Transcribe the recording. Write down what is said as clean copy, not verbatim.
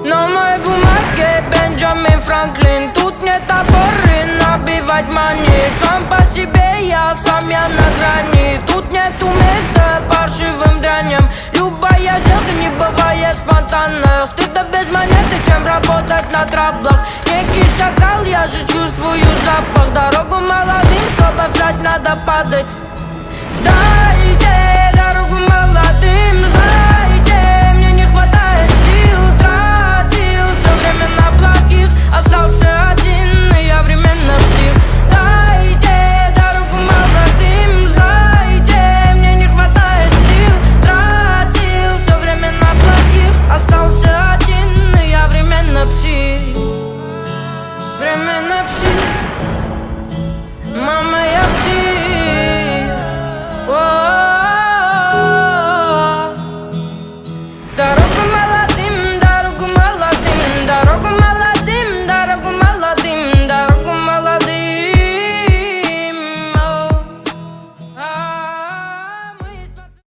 На моей бумаге Бенджамин Франклин. Тут нет опоры набивать мани. Сам по себе я, сам я на грани. Тут нету места паршивым дряням. Любая сделка не бывает спонтанно. Стыдно без монеты, чем работать на траблах. Некий шакал, я же чувствую запах. Дорогу молодым, чтобы встать, надо падать. Дайте дорогу молодым.